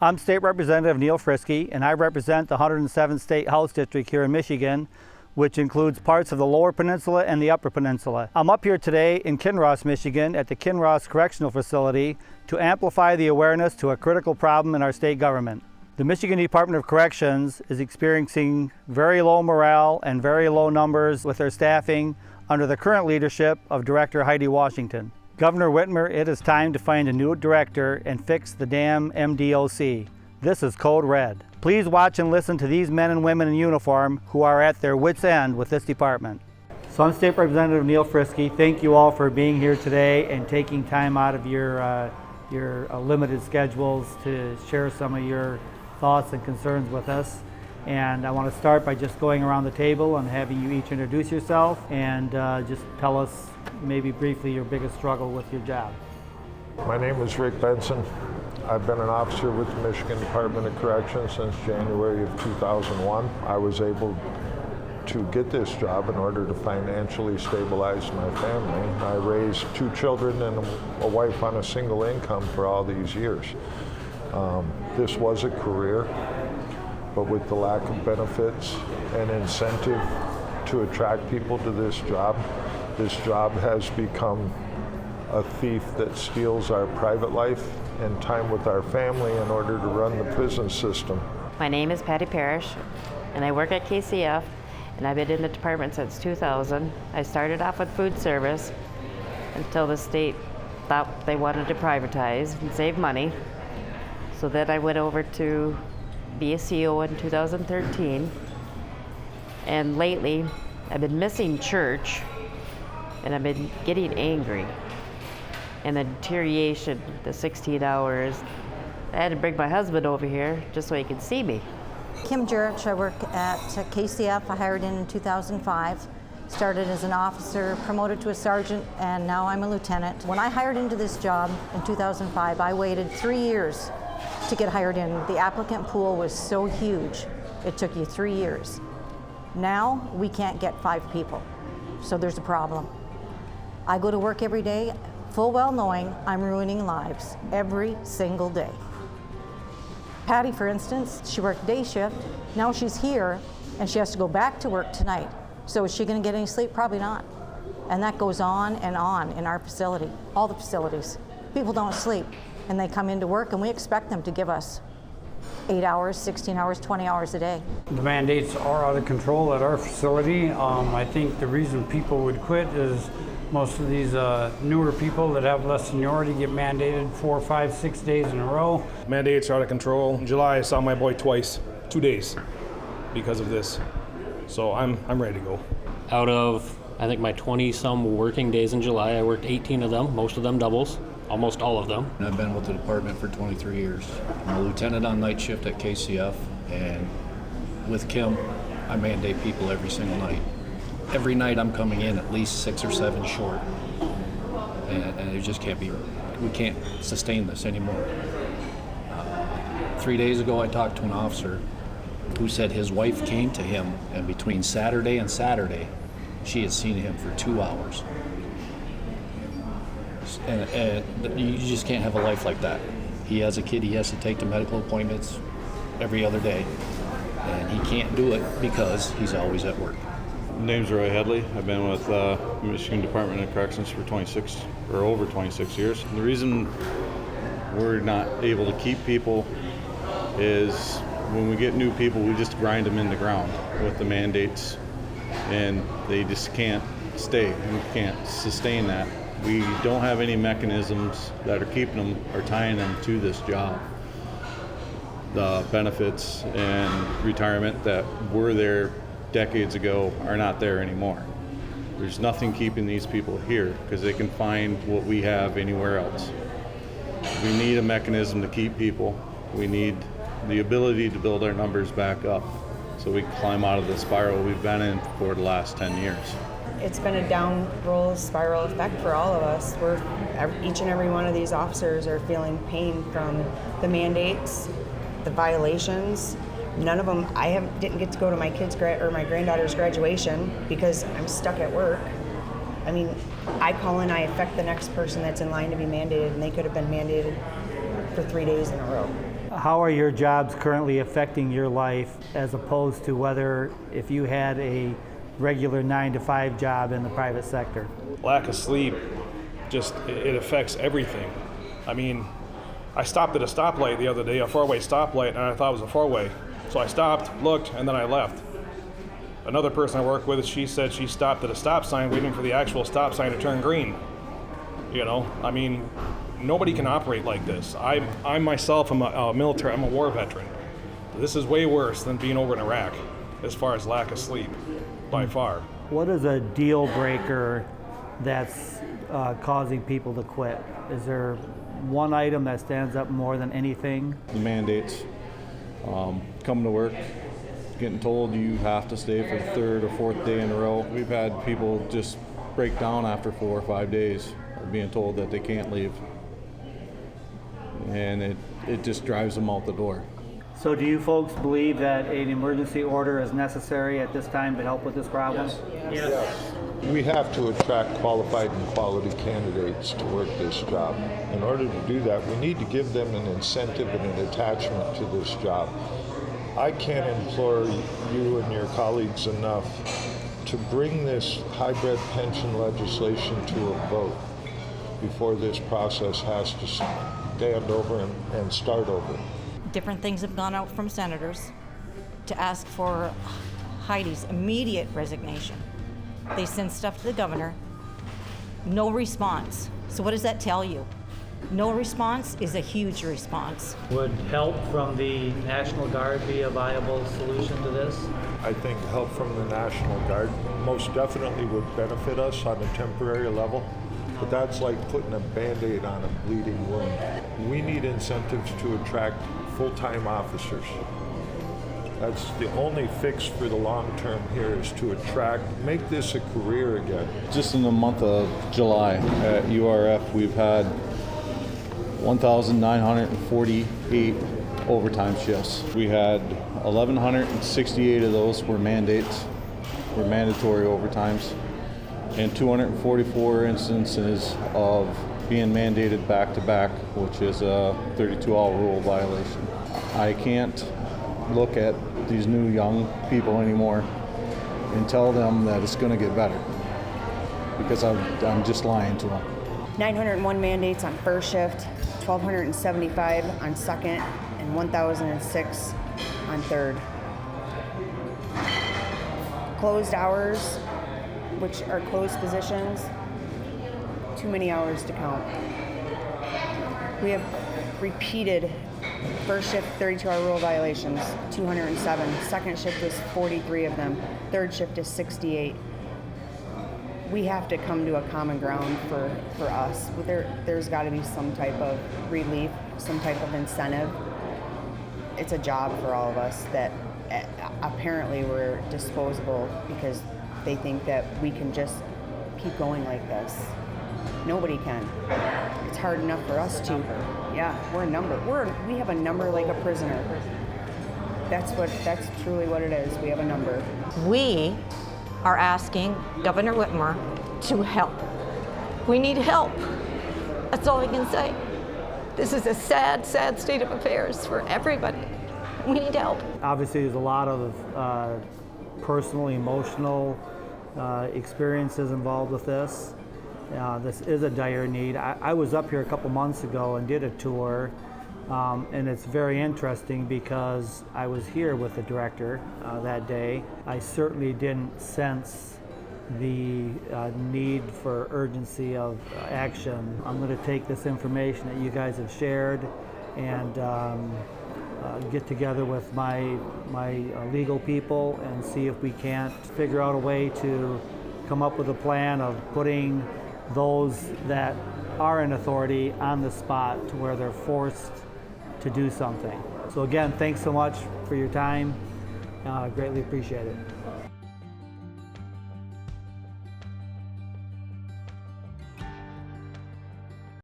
I'm State Representative Neil Friske, and I represent the 107th State House District here in Michigan, which includes parts of the Lower Peninsula and the Upper Peninsula. I'm up here today in Kinross, Michigan at the Kinross Correctional Facility to amplify the awareness to a critical problem in our state government. The Michigan Department of Corrections is experiencing very low morale and very low numbers with their staffing under the current leadership of Director Heidi Washington. Governor Whitmer, it is time to find a new director and fix the damn MDOC. This is Code Red. Please watch and listen to these men and women in uniform who are at their wits' end with this department. So I'm State Representative Neil Friske. Thank you all for being here today and taking time out of your limited schedules to share some of your thoughts and concerns with us. And I want to start by just going around the table and having you each introduce yourself and just tell us maybe briefly your biggest struggle with your job. My name is Rick Benson. I've been an officer with the Michigan Department of Corrections since January of 2001. I was able to get this job in order to financially stabilize my family. I raised 2 children and a wife on a single income for all these years. This was a career, but with the lack of benefits and incentive to attract people to this job has become a thief that steals our private life and time with our family in order to run the prison system. My name is Patty Parrish, and I work at KCF, and I've been in the department since 2000. I started off with food service until the state thought they wanted to privatize and save money. So then I went over to be a CO in 2013, and lately I've been missing church, and I've been getting angry. And the deterioration, the 16 hours, I had to bring my husband over here just so he could see me. Kim Jurich, I work at KCF. I hired in 2005. Started as an officer, promoted to a sergeant, and now I'm a lieutenant. When I hired into this job in 2005, I waited 3 years to get hired in. The applicant pool was so huge, it took you 3 years. Now, we can't get 5 people, so there's a problem. I go to work every day, full well knowing I'm ruining lives every single day. Patty, for instance, she worked day shift. Now she's here, and she has to go back to work tonight. So is she gonna get any sleep? Probably not. And that goes on in our facility, all the facilities. People don't sleep, and they come into work, and we expect them to give us 8 hours, 16 hours, 20 hours a day. The mandates are out of control at our facility. I think the reason people would quit is most of these newer people that have less seniority get mandated 4, 5, 6 days in a row. Mandates are out of control. In July, I saw my boy twice, 2 days, because of this. So I'm ready to go. Out of, I think, my 20-some working days in July, I worked 18 of them, most of them doubles, almost all of them. I've been with the department for 23 years. I'm a lieutenant on night shift at KCF, and with Kim, I mandate people every single night. Every night I'm coming in at least 6 or 7 short, and it just can't be, we can't sustain this anymore. 3 days ago I talked to an officer who said his wife came to him, and between Saturday and Saturday, she had seen him for 2 hours. And you just can't have a life like that. He has a kid he has to take to medical appointments every other day, and he can't do it because he's always at work. My name's Roy Headley. I've been with the Michigan Department of Corrections for over 26 years. And the reason we're not able to keep people is when we get new people, we just grind them in the ground with the mandates, and they just can't stay. We can't sustain that. We don't have any mechanisms that are keeping them or tying them to this job. The benefits and retirement that were there decades ago are not there anymore. There's nothing keeping these people here because they can find what we have anywhere else. We need a mechanism to keep people. We need the ability to build our numbers back up so we can climb out of the spiral we've been in for the last 10 years. It's been a down spiral effect for all of us. Each and every one of these officers are feeling pain from the mandates, the violations. None of them, didn't get to go to my my granddaughter's graduation because I'm stuck at work. I mean, I call and I affect the next person that's in line to be mandated, and they could have been mandated for 3 days in a row. How are your jobs currently affecting your life as opposed to whether if you had a regular 9-to-5 job in the private sector? Lack of sleep, just it affects everything. I mean, I stopped at a stoplight the other day, a 4-way stoplight, and I thought it was a 4-way. So I stopped, looked, and then I left. Another person I work with, she said she stopped at a stop sign waiting for the actual stop sign to turn green. You know, I mean, nobody can operate like this. I myself am a military, I'm a war veteran. This is way worse than being over in Iraq as far as lack of sleep, by far. What is a deal breaker that's causing people to quit? Is there one item that stands up more than anything? The mandates, coming to work, getting told you have to stay for the 3rd or 4th day in a row. We've had people just break down after 4 or 5 days of being told that they can't leave. And it just drives them out the door. So do you folks believe that an emergency order is necessary at this time to help with this problem? Yes. We have to attract qualified and quality candidates to work this job. In order to do that, we need to give them an incentive and an attachment to this job. I can't implore you and your colleagues enough to bring this hybrid pension legislation to a vote before this process has to stand over and start over. Different things have gone out from senators to ask for Heidi's immediate resignation. They sent stuff to the governor, no response. So what does that tell you? No response is a huge response. Would help from the National Guard be a viable solution to this? I think help from the National Guard most definitely would benefit us on a temporary level, but that's like putting a Band-Aid on a bleeding wound. We need incentives to attract full-time officers. That's the only fix for the long term here, is to make this a career again. Just in the month of July at URF, we've had 1,948 overtime shifts. We had 1,168 of those were mandatory overtimes, and 244 instances of being mandated back-to-back, which is a 32-hour rule violation. I can't look at these new young people anymore and tell them that it's going to get better, because I'm just lying to them. 901 mandates on first shift, 1,275 on second, and 1,006 on third. Closed hours, which are closed positions, too many hours to count. We have repeated first shift 32-hour rule violations, 207. Second shift was 43 of them. Third shift is 68. We have to come to a common ground for us. There's got to be some type of relief, some type of incentive. It's a job for all of us that apparently we're disposable because they think that we can just keep going like this. Nobody can. It's hard enough for us to. Yeah, we're a number. We have a number like a prisoner. That's truly what it is. We have a number. We are asking Governor Whitmer to help. We need help. That's all I can say. This is a sad, sad state of affairs for everybody. We need help. Obviously, there's a lot of personal, emotional experiences involved with this. This is a dire need. I was up here a couple months ago and did a tour, and it's very interesting because I was here with the director that day. I certainly didn't sense the need for urgency of action. I'm going to take this information that you guys have shared and get together with my legal people and see if we can't figure out a way to come up with a plan of putting those that are in authority on the spot to where they're forced to do something. So again, thanks so much for your time. Greatly appreciate it.